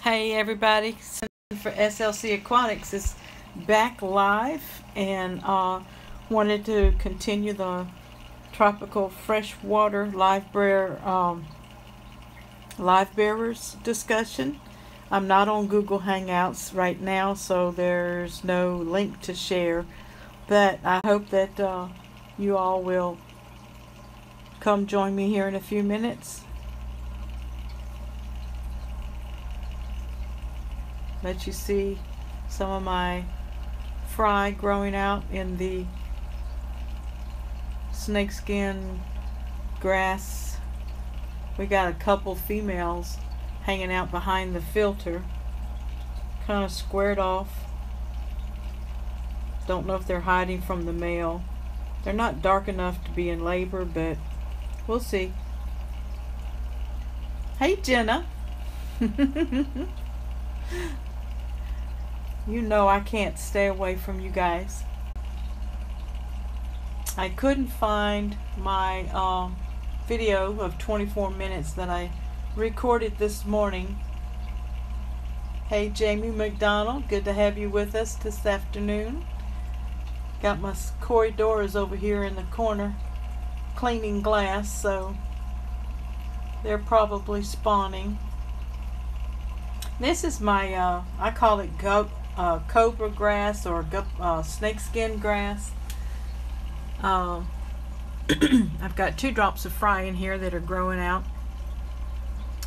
Hey everybody, Cindy for SLC Aquatics is back live and wanted to continue the tropical freshwater Livebearers discussion. I'm not on Google Hangouts right now, so there's no link to share, but I hope that you all will come join me here in a few minutes. Let you see some of my fry growing out in the snakeskin grass. We got a couple females hanging out behind the filter, kind of squared off. Don't know if they're hiding from the male. They're not dark enough to be in labor, but we'll see. Hey Jenna. You know I can't stay away from you guys. I couldn't find my video of 24 minutes that I recorded this morning. Hey Jamie McDonald, good to have you with us this afternoon. Got my corridors over here in the corner cleaning glass, so they're probably spawning. This is my, I call it cobra grass or snakeskin grass. I've got 2 drops of fry in here that are growing out.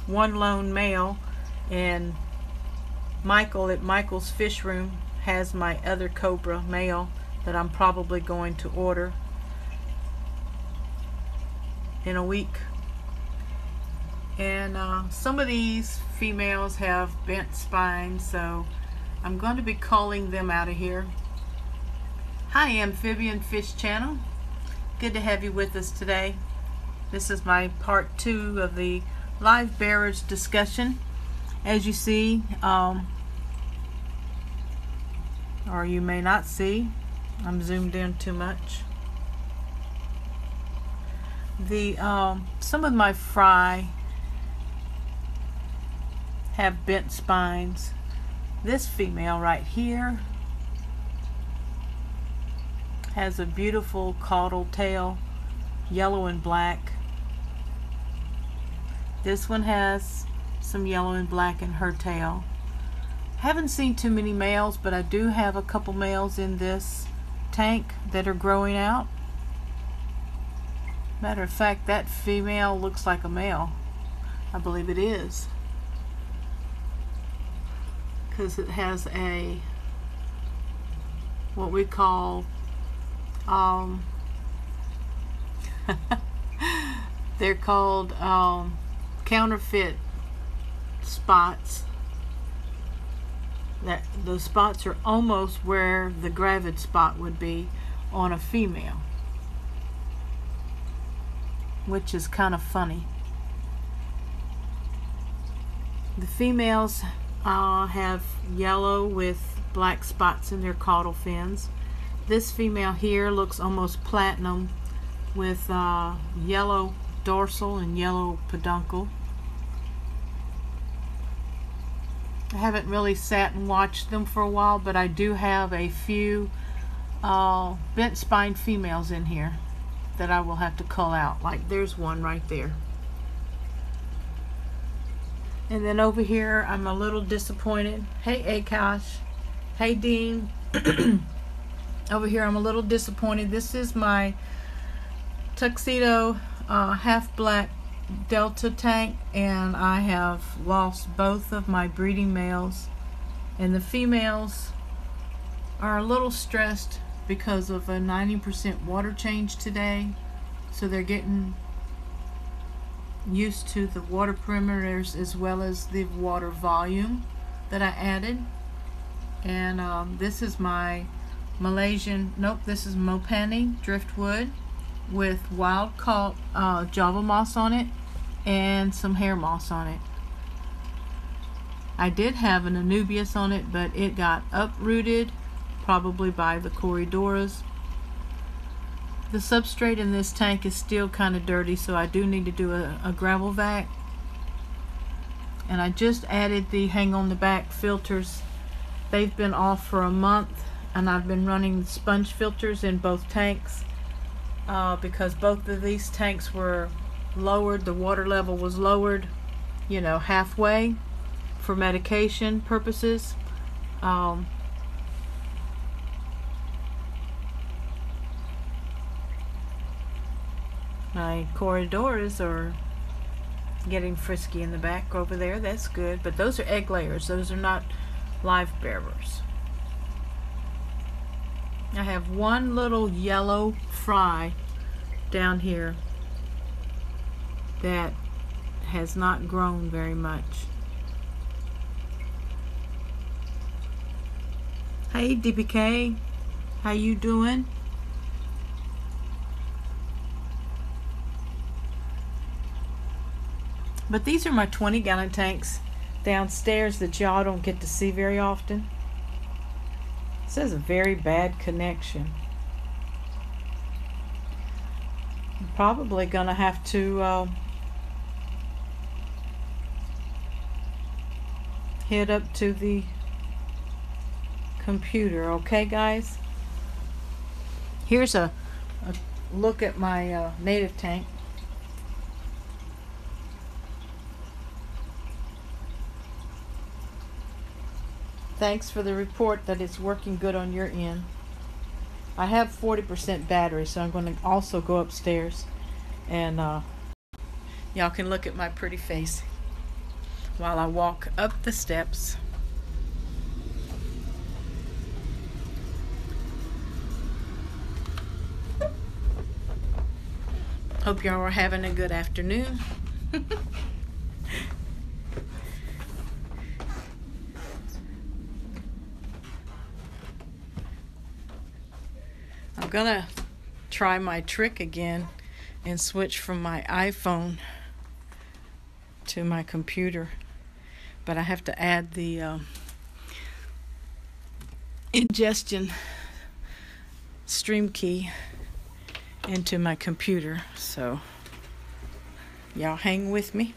One lone male, and Michael at Michael's Fish Room has my other cobra male that I'm probably going to order in a week. And some of these females have bent spines, so I'm going to be calling them out of here. Hi Amphibian Fish Channel, good to have you with us today. This is my part 2 of the Livebearers discussion. As you see, or you may not see, I'm zoomed in too much. Some of my fry have bent spines. This female right here has a beautiful caudal tail, yellow and black. This one has some yellow and black in her tail. Haven't seen too many males, but I do have a couple males in this tank that are growing out. Matter of fact, that female looks like a male. I believe it is, because it has a what we call they're called counterfeit spots. That those spots are almost where the gravid spot would be on a female, which is kind of funny. The females have yellow with black spots in their caudal fins. This female here looks almost platinum with yellow dorsal and yellow peduncle. I haven't really sat and watched them for a while, but I do have a few bent spine females in here that I will have to cull out. Like there's one right there. And then over here, I'm a little disappointed. Hey Akash. Hey Dean. Over here, I'm a little disappointed. This is my tuxedo half black delta tank, and I have lost both of my breeding males. And the females are a little stressed because of a 90% water change today. So they're getting used to the water perimeters as well as the water volume that I added. And this is my Malaysian, this is Mopani driftwood with wild caught Java moss on it and some hair moss on it. I did have an Anubias on it, but it got uprooted probably by the corridors. The substrate in this tank is still kind of dirty, so I do need to do a gravel vac. And I just added the hang on the back filters. They've been off for a month, and I've been running sponge filters in both tanks because both of these tanks were lowered. The water level was lowered, you know, halfway for medication purposes. My corridors are getting frisky in the back over there. That's good, but those are egg layers. Those are not live bearers. I have one little yellow fry down here that has not grown very much. Hey DPK, how you doing? But these are my 20-gallon tanks downstairs that y'all don't get to see very often. It says a very bad connection. I'm probably gonna have to head up to the computer. Okay guys, here's a look at my native tank. Thanks for the report that it's working good on your end. I have 40% battery, so I'm going to also go upstairs and y'all can look at my pretty face while I walk up the steps. Hope y'all are having a good afternoon. I'm gonna try my trick again and switch from my iPhone to my computer, but I have to add the ingestion stream key into my computer, so y'all hang with me.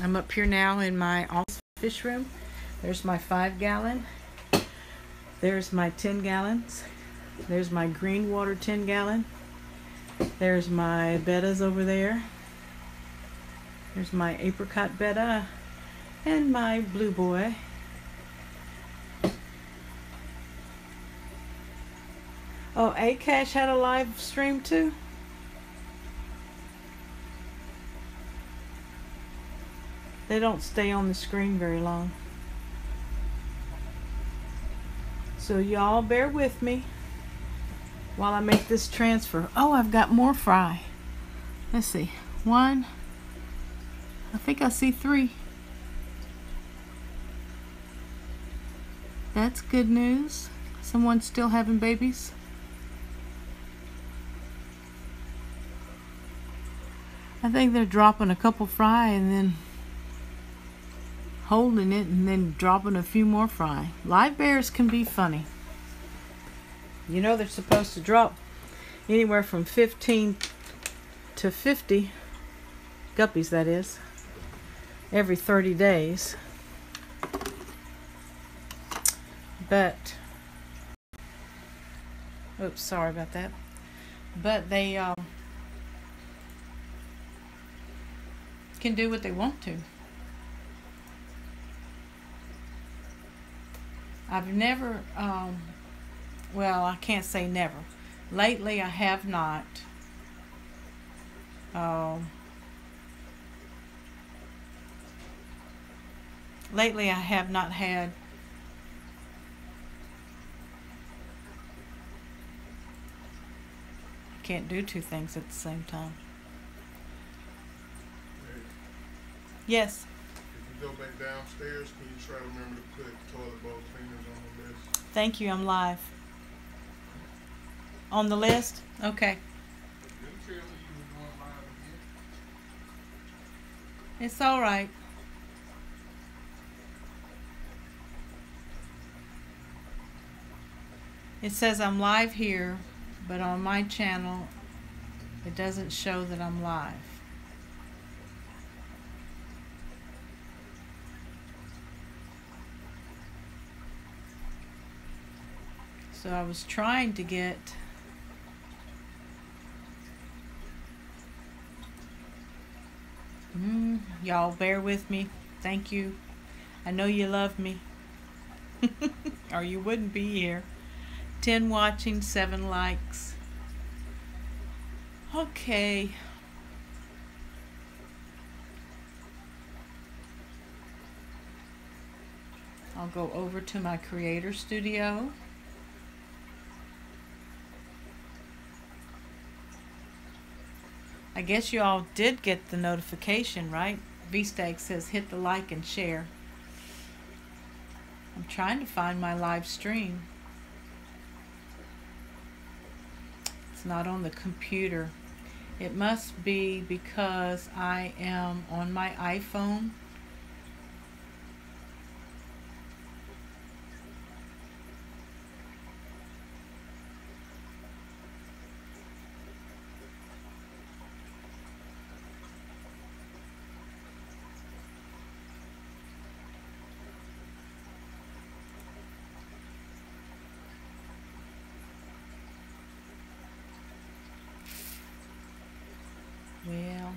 I'm up here now in my fish room. There's my 5-gallon. There's my 10 gallons. There's my green water 10-gallon. There's my bettas over there. There's my apricot betta and my blue boy. Oh, Akash had a live stream too? They don't stay on the screen very long. So y'all bear with me while I make this transfer. Oh, I've got more fry. Let's see. 1. I think I see 3. That's good news. Someone's still having babies. I think they're dropping a couple fry and then holding it and then dropping a few more fry. Live bears can be funny. You know they're supposed to drop anywhere from 15 to 50 guppies, that is, every 30 days. But, oops, sorry about that. But they can do what they want to. I've never, well, I can't say never. Lately, I have not. Lately, I have not had I can't do 2 things at the same time. Yes. If you go back downstairs, can you try to remember to put toilet bowl cleaners on the list? Thank you, I'm live. On the list? Okay. Didn't tell me you were going live again. It's all right. It says I'm live here, but on my channel, it doesn't show that I'm live. So I was trying to get y'all bear with me. Thank you. I know you love me. Or you wouldn't be here. 10 watching, 7 likes. Okay. I'll go over to my Creator Studio. I guess you all did get the notification, right? V-Steak says hit the like and share. I'm trying to find my live stream. It's not on the computer. It must be because I am on my iPhone. Well,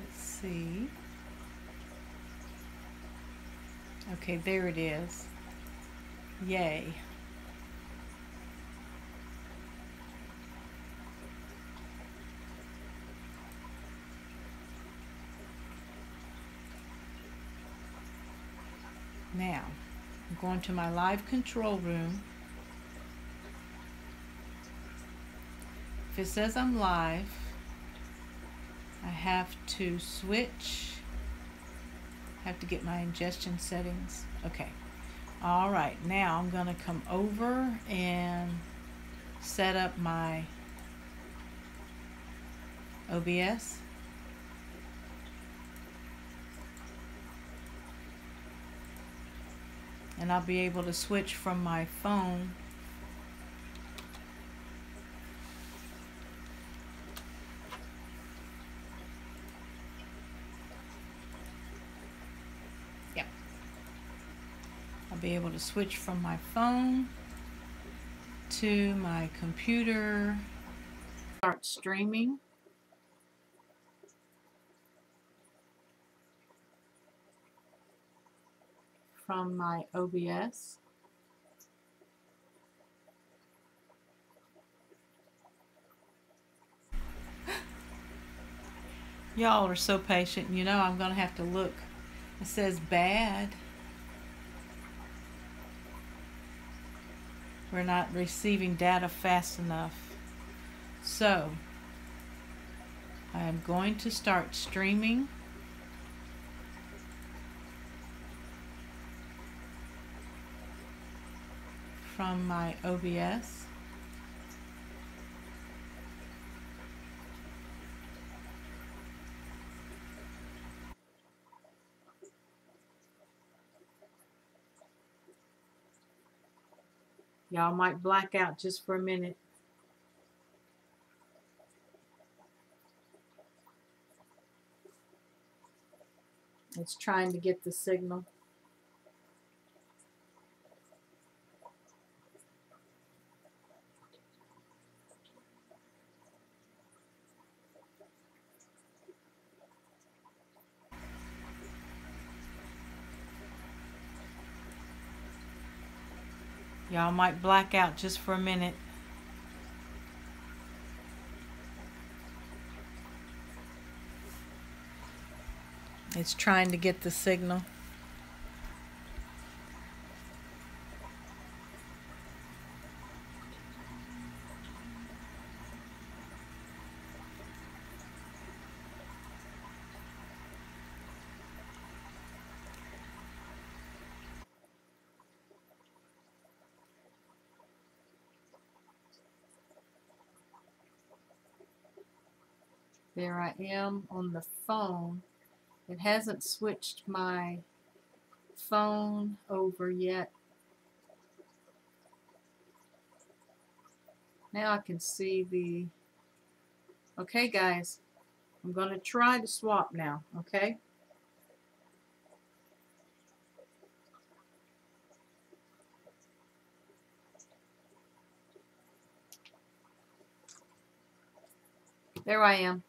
let's see. Okay, there it is. Yay. Now, I'm going to my live control room. If it says I'm live, I have to switch. I have to get my ingestion settings. Okay. All right. Now I'm going to come over and set up my OBS. And I'll be able to switch from my phone from my phone to my computer. Start streaming. From my OBS. Y'all are so patient. You know I'm going to have to look. It says bad. We're not receiving data fast enough. So, I am going to start streaming. From my OBS. Y'all might black out just for a minute. It's trying to get the signal. Y'all might black out just for a minute. It's trying to get the signal. There I am on the phone. It hasn't switched my phone over yet. Now I can see the... Okay, guys. I'm going to try to swap now, okay? There I am.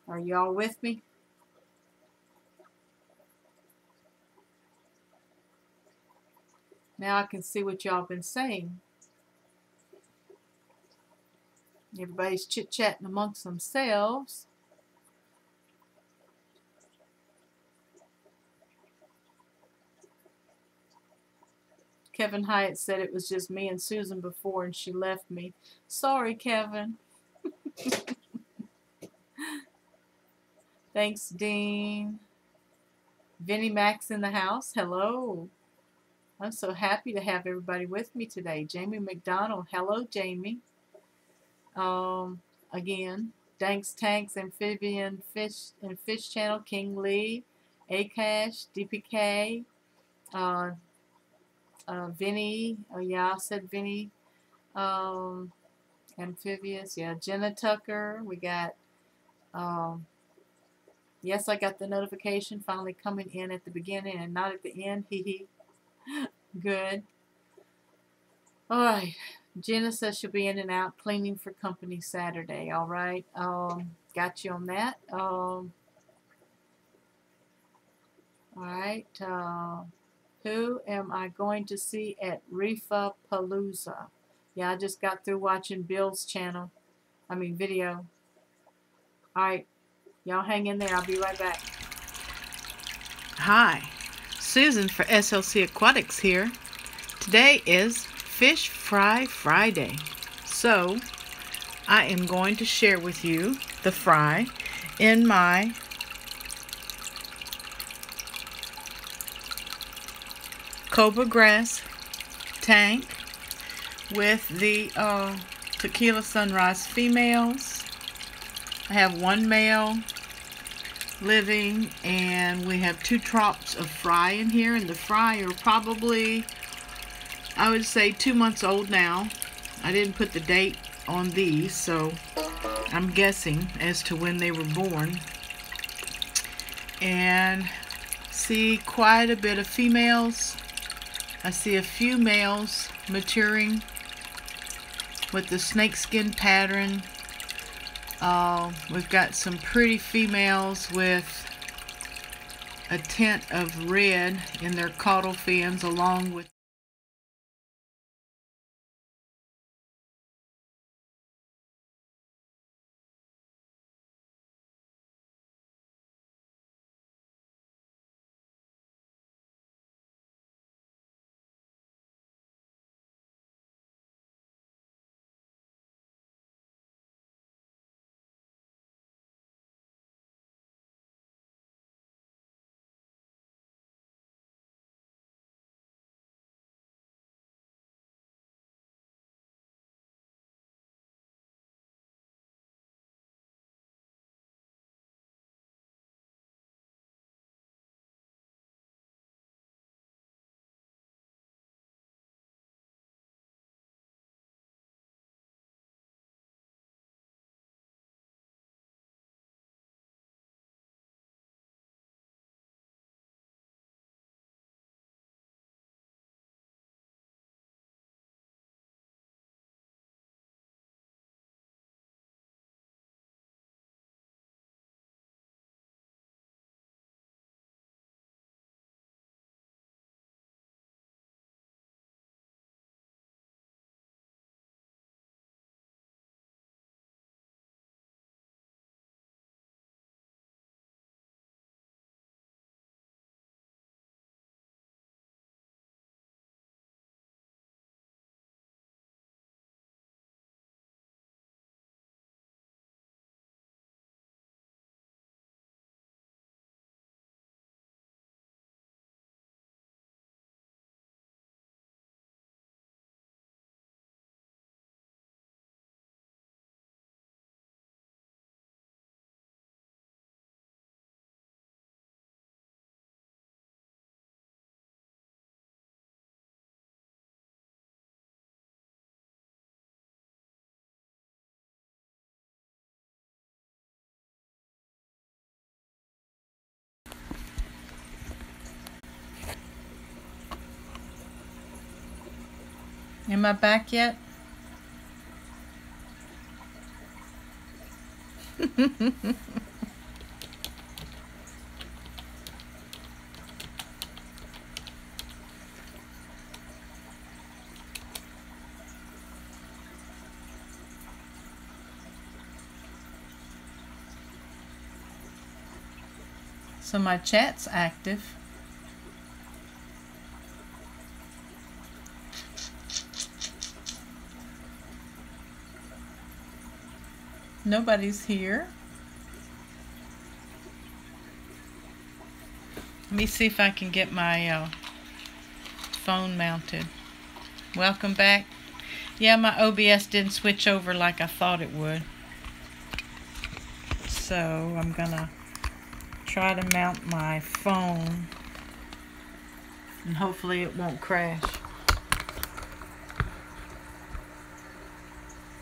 Are y'all with me? Now I can see what y'all been saying. Everybody's chit-chatting amongst themselves. Kevin Hyatt said it was just me and Susan before and she left me. Sorry, Kevin. Thanks, Dean. Vinnie Mac's in the house. Hello. I'm so happy to have everybody with me today. Jamie McDonald. Hello, Jamie. Again, Danks Tanks, Amphibian Fish and Fish Channel, King Lee, Akash, DPK, Vinny. Oh yeah, I said Vinny. Amphibious. Yeah, Jenna Tucker. We got. Yes, I got the notification finally coming in at the beginning and not at the end. Hee hee. Good. All right. Jenna says she'll be in and out cleaning for company Saturday. All right. Got you on that. All right. Who am I going to see at Reefa Palooza? Yeah, I just got through watching Bill's channel. Video. All right. Y'all hang in there. I'll be right back. Hi. Susan for SLC Aquatics here. Today is Fish Fry Friday. So, I am going to share with you the fry in my Cobra Grass tank with the Tequila Sunrise females. I have one male living and we have 2 drops of fry in here, and the fry are probably, I would say, 2 months old now. I didn't put the date on these, so I'm guessing as to when they were born. And see quite a bit of females. I see a few males maturing with the snakeskin pattern. We've got some pretty females with a tint of red in their caudal fins, along with Am I back yet? So my chat's active. Nobody's here. Let me see if I can get my phone mounted. Welcome back. Yeah, my OBS didn't switch over like I thought it would. So I'm gonna try to mount my phone and hopefully it won't crash.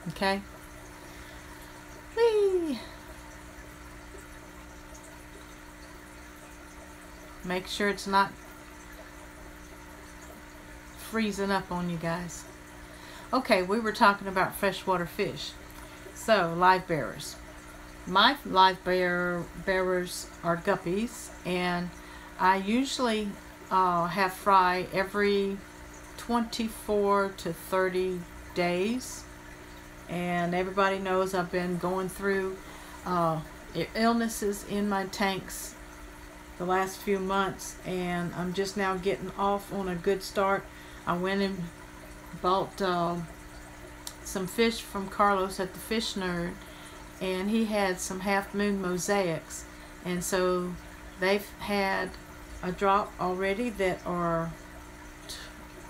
Okay. Whee! Make sure it's not freezing up on you guys. Okay, we were talking about freshwater fish. So, live bearers. My live bearers are guppies, and I usually have fry every 24 to 30 days. And everybody knows I've been going through illnesses in my tanks the last few months, and I'm just now getting off on a good start. I went and bought some fish from Carlos at the Fish Nerd, and he had some half moon mosaics, and so they've had a drop already that are,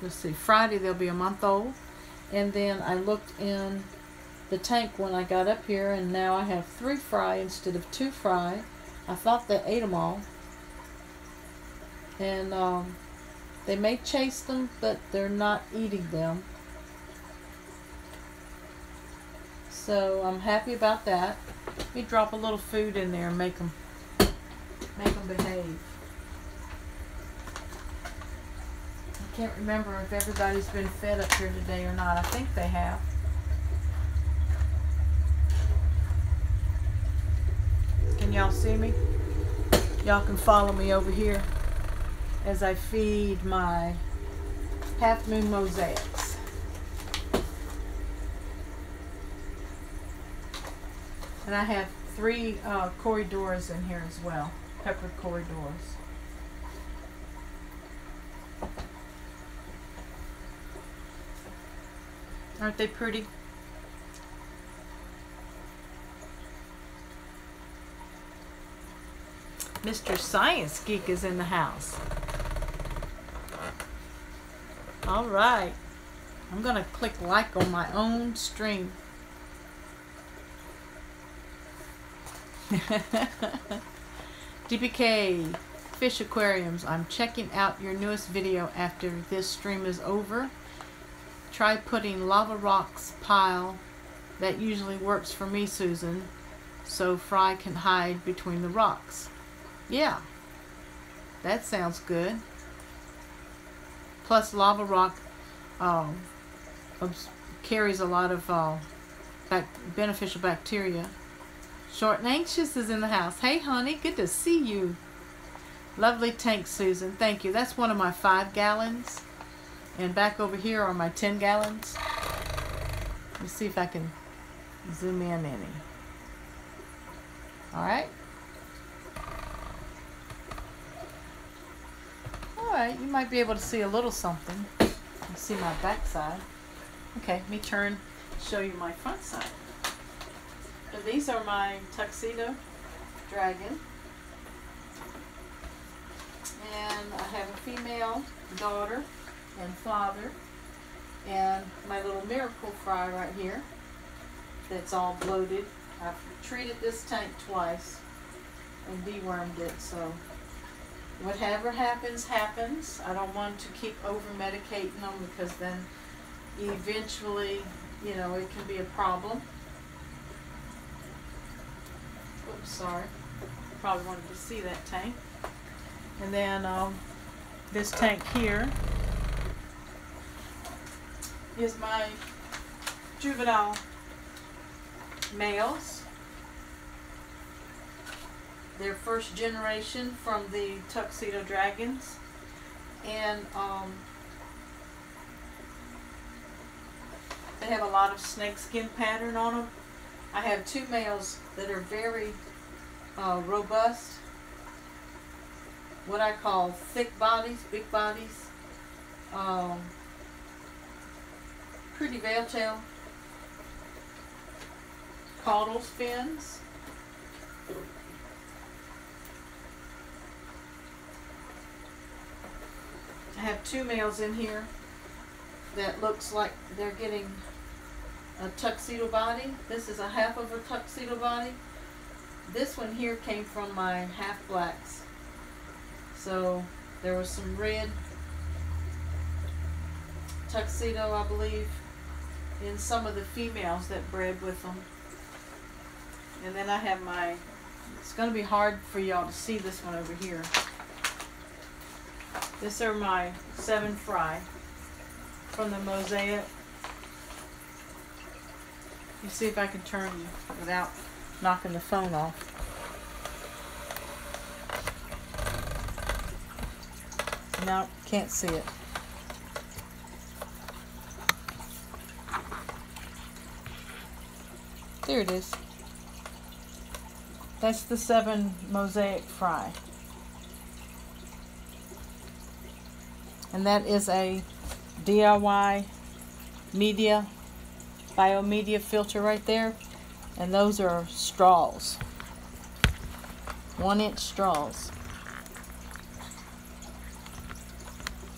let's see, Friday they'll be a month old. And then I looked in the tank when I got up here, and now I have 3 fry instead of 2 fry. I thought they ate them all, and they may chase them, but they're not eating them. So I'm happy about that. Let me drop a little food in there and make them behave. I can't remember if everybody's been fed up here today or not. I think they have. Can y'all see me? Y'all can follow me over here as I feed my half moon mosaics. And I have 3 corridors in here as well, peppered corridors. Aren't they pretty? Mr. Science Geek is in the house. All right. I'm going to click like on my own stream. DPK Fish Aquariums, I'm checking out your newest video after this stream is over. Try putting lava rocks pile. That usually works for me, Susan, so fry can hide between the rocks. Yeah, that sounds good. Plus lava rock carries a lot of beneficial bacteria. Short and Anxious is in the house. Hey honey, good to see you. Lovely tank, Susan. Thank you. That's one of my 5 gallons. And back over here are my 10 gallons. Let me see if I can zoom in any. Alright. Alright, you might be able to see a little something. You can see my back side. Okay, let me show you my front side. So these are my tuxedo dragon. And I have a female daughter and father. And my little miracle fry right here that's all bloated. I've treated this tank twice and dewormed it, so whatever happens, happens. I don't want to keep over-medicating them because then eventually, you know, it can be a problem. Oops, sorry. You probably wanted to see that tank. And then this tank here is my juvenile males. They're first generation from the tuxedo dragons, and they have a lot of snakeskin pattern on them. I have two males that are very robust, what I call thick bodies, big bodies, pretty veil tail, caudals, fins. I have two males in here that looks like they're getting a tuxedo body. This is a half of a tuxedo body. This one here came from my half blacks. So there was some red tuxedo, I believe, in some of the females that bred with them. And then I have my, it's going to be hard for y'all to see this one over here. These are my 7 fry from the mosaic. You see if I can turn you without knocking the phone off. No, can't see it. There it is. That's the 7 mosaic fry. And that is a DIY media, biomedia filter right there. And those are straws. 1-inch straws.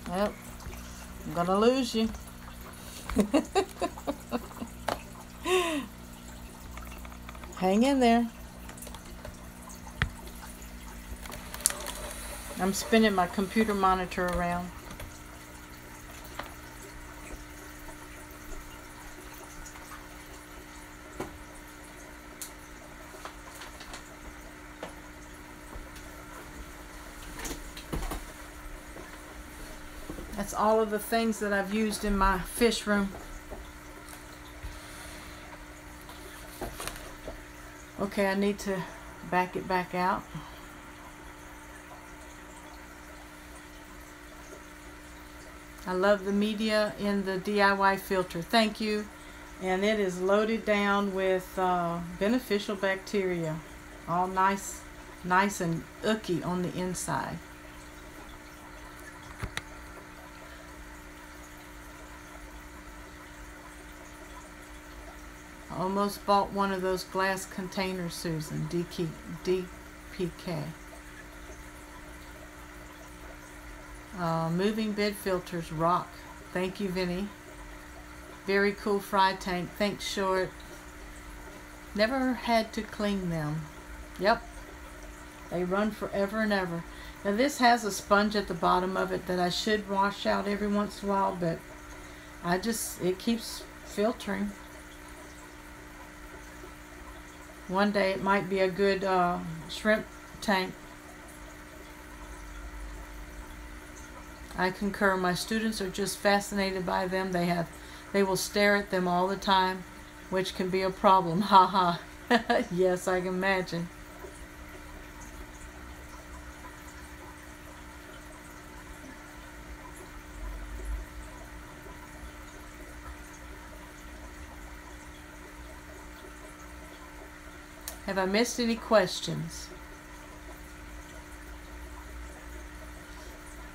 Yep. I'm gonna lose you. Hang in there. I'm spinning my computer monitor around. That's all of the things that I've used in my fish room. Okay, I need to back it back out. I love the media in the DIY filter. Thank you. And it is loaded down with beneficial bacteria. All nice and ooky on the inside. I almost bought one of those glass containers, Susan. DPK. Moving bed filters rock. Thank you, Vinny. Very cool fry tank. Thanks, Short. Never had to clean them. Yep. They run forever and ever. Now this has a sponge at the bottom of it that I should wash out every once in a while, but it keeps filtering. One day it might be a good shrimp tank. I concur. My students are just fascinated by them. They will stare at them all the time, which can be a problem. Ha ha. Yes, I can imagine. Have I missed any questions?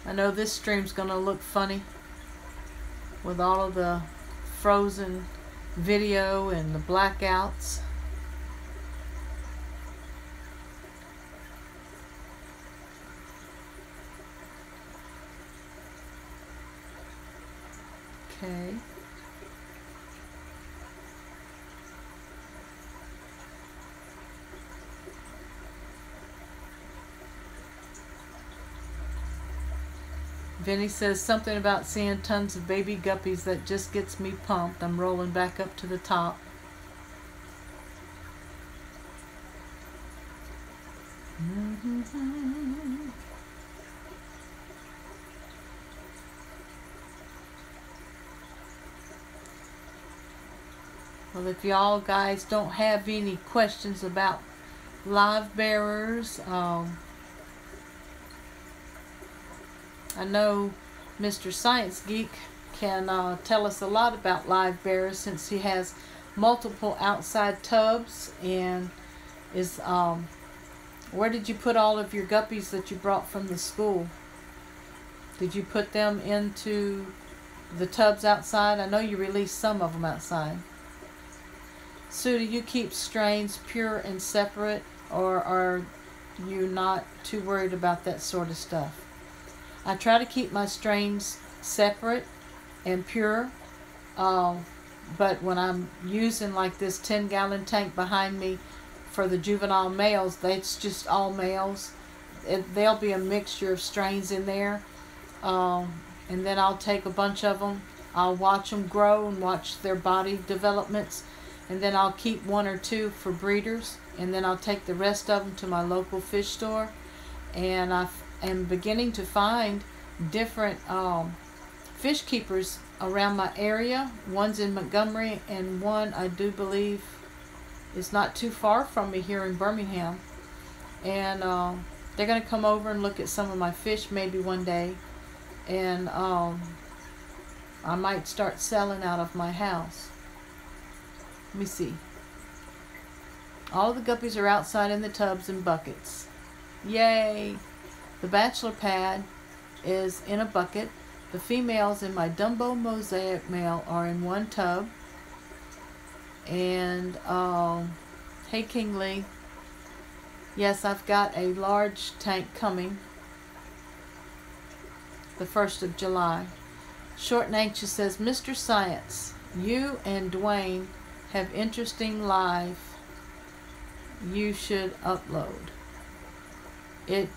I know this stream's gonna look funny with all of the frozen video and the blackouts. Okay. Vinny says something about seeing tons of baby guppies that just gets me pumped. I'm rolling back up to the top. Well, if y'all guys don't have any questions about Livebearers, I know Mr. Science Geek can tell us a lot about Livebearers, since he has multiple outside tubs. And is where did you put all of your guppies that you brought from the school? Did you put them into the tubs outside? I know you released some of them outside. Sue, do you keep strains pure and separate, or are you not too worried about that sort of stuff? I try to keep my strains separate and pure, but when I'm using like this 10-gallon tank behind me for the juvenile males, it's just all males. There'll be a mixture of strains in there, and then I'll take a bunch of them. I'll watch them grow and watch their body developments, and then I'll keep 1 or 2 for breeders, and then I'll take the rest of them to my local fish store. And I am beginning to find different fish keepers around my area. One's in Montgomery, and one I do believe is not too far from me here in Birmingham. And they're going to come over and look at some of my fish maybe one day, and I might start selling out of my house. Let me see. All the guppies are outside in the tubs and buckets. Yay! The bachelor pad is in a bucket. The females in my Dumbo Mosaic male are in one tub. And, hey King Lee. Yes, I've got a large tank coming the 1st of July. Short and Anxious says, Mr. Science, you and Dwayne have interesting live you should upload it.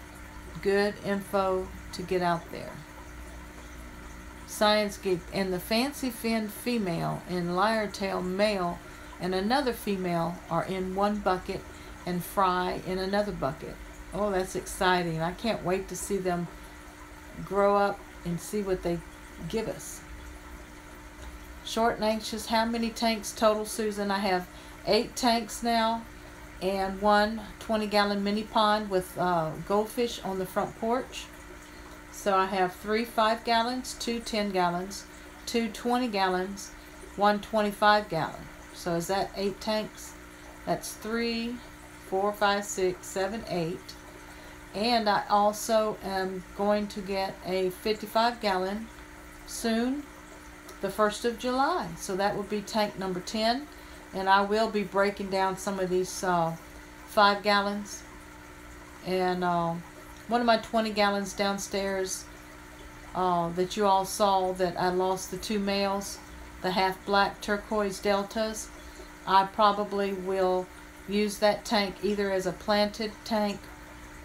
Good info to get out there. Science Geek, and the fancy fin female and lyre-tail male and another female are in one bucket, and fry in another bucket. Oh, that's exciting. I can't wait to see them grow up and see what they give us. Short and Anxious, how many tanks total, Susan? I have 8 tanks now, and one 20-gallon mini pond with goldfish on the front porch. So I have 3 5-gallons, 2 10-gallons, 2 20-gallons, 1 25-gallon. So is that 8 tanks? That's 3, 4, 5, 6, 7, 8. And I also am going to get a 55-gallon soon, the 1st of July. So that will be tank number 10. And I will be breaking down some of these 5 gallons. And one of my 20 gallons downstairs that you all saw, that I lost the 2 males, the half black turquoise deltas, I probably will use that tank either as a planted tank,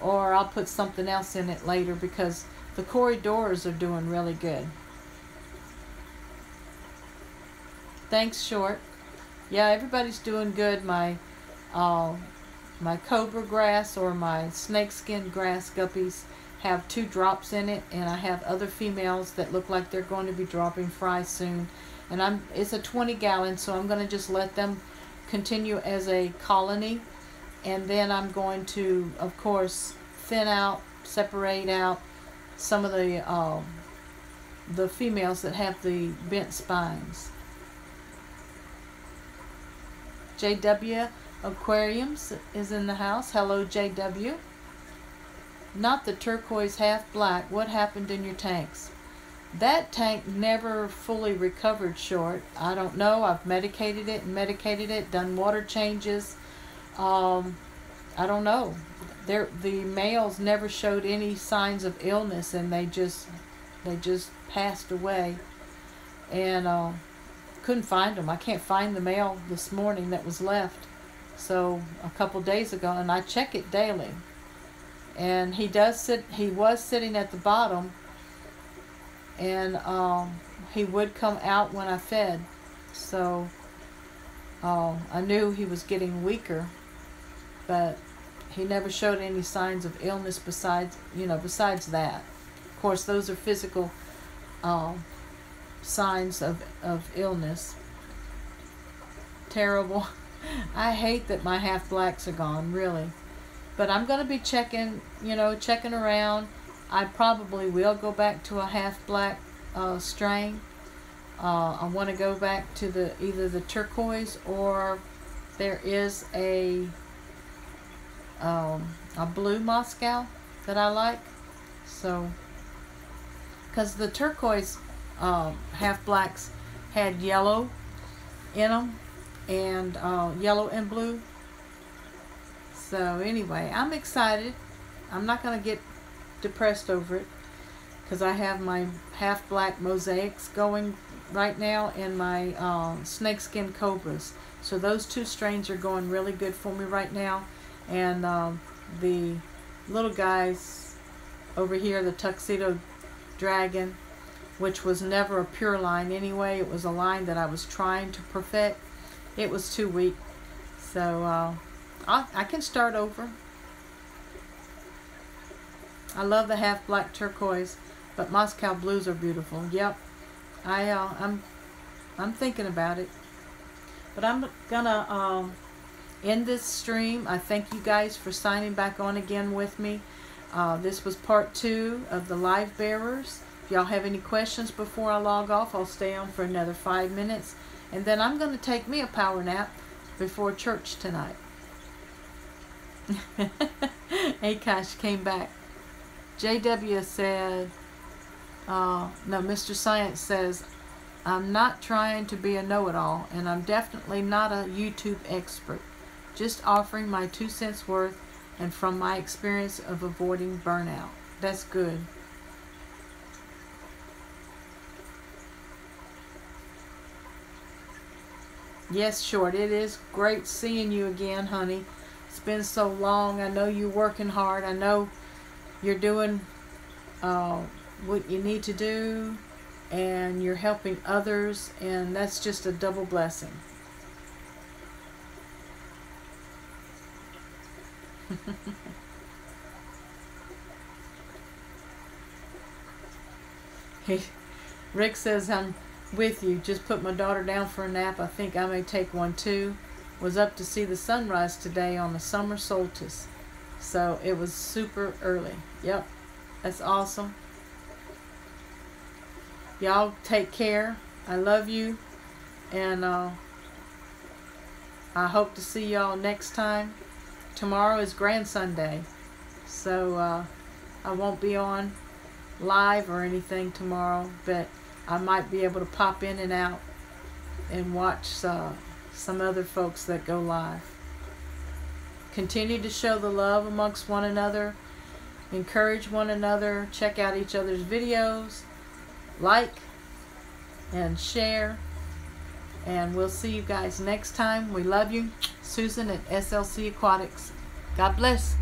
or I'll put something else in it later, because the corridors are doing really good. Thanks, Short. Yeah, everybody's doing good. My cobra grass or my snakeskin grass guppies have 2 drops in it, and I have other females that look like they're going to be dropping fry soon. And it's a 20-gallon, so I'm going to just let them continue as a colony, and then I'm going to, of course, thin out, separate out some of the females that have the bent spines. JW Aquariums is in the house. Hello, JW. Not the turquoise half black. What happened in your tanks? That tank never fully recovered, Short. I don't know. I've medicated it, done water changes. I don't know. The males never showed any signs of illness, and they just passed away. And couldn't find them. I can't find the male this morning that was left. So a couple days ago, and I check it daily. And he was sitting at the bottom, and he would come out when I fed. So I knew he was getting weaker, but he never showed any signs of illness besides that. Of course, those are physical signs of illness. terrible. I hate that my half blacks are gone, really. But I'm going to be checking, checking around. I probably will go back to a half black strain. I want to go back to either the turquoise, or there is a blue Moscow that I like. So, because the turquoise half blacks had yellow in them, and yellow and blue. So anyway, I'm excited. I'm not going to get depressed over it, because I have my half black mosaics going right now and my snakeskin cobras. So those two strains are going really good for me right now. And the little guys over here, the tuxedo dragon, which was never a pure line anyway, it was a line that I was trying to perfect. It was too weak, so I can start over. I love the half black turquoise, but Moscow blues are beautiful. Yep, I'm thinking about it. But I'm gonna end this stream. I thank you guys for signing back on again with me. This was part 2 of the Livebearers. If y'all have any questions before I log off, I'll stay on for another 5 minutes, and then I'm going to take me a power nap before church tonight. Akash came back. JW said, no, Mr. Science says, I'm not trying to be a know-it-all, and I'm definitely not a YouTube expert. Just offering my 2 cents worth and from my experience of avoiding burnout. That's good. Yes, Short, it is great seeing you again, honey. It's been so long. I know you're working hard. I know you're doing what you need to do, and you're helping others, and that's just a double blessing. Hey, Rick says, I'm with you. Just put my daughter down for a nap. I think I may take one too. Was up to see the sunrise today on the summer solstice. So it was super early. Yep, that's awesome. Y'all take care. I love you. And I hope to see y'all next time. Tomorrow is Grandson Day. So I won't be on live or anything tomorrow, but I might be able to pop in and out and watch some other folks that go live. Continue to show the love amongst one another. Encourage one another. Check out each other's videos. Like and share. And we'll see you guys next time. We love you. Susan at SLC Aquatics. God bless.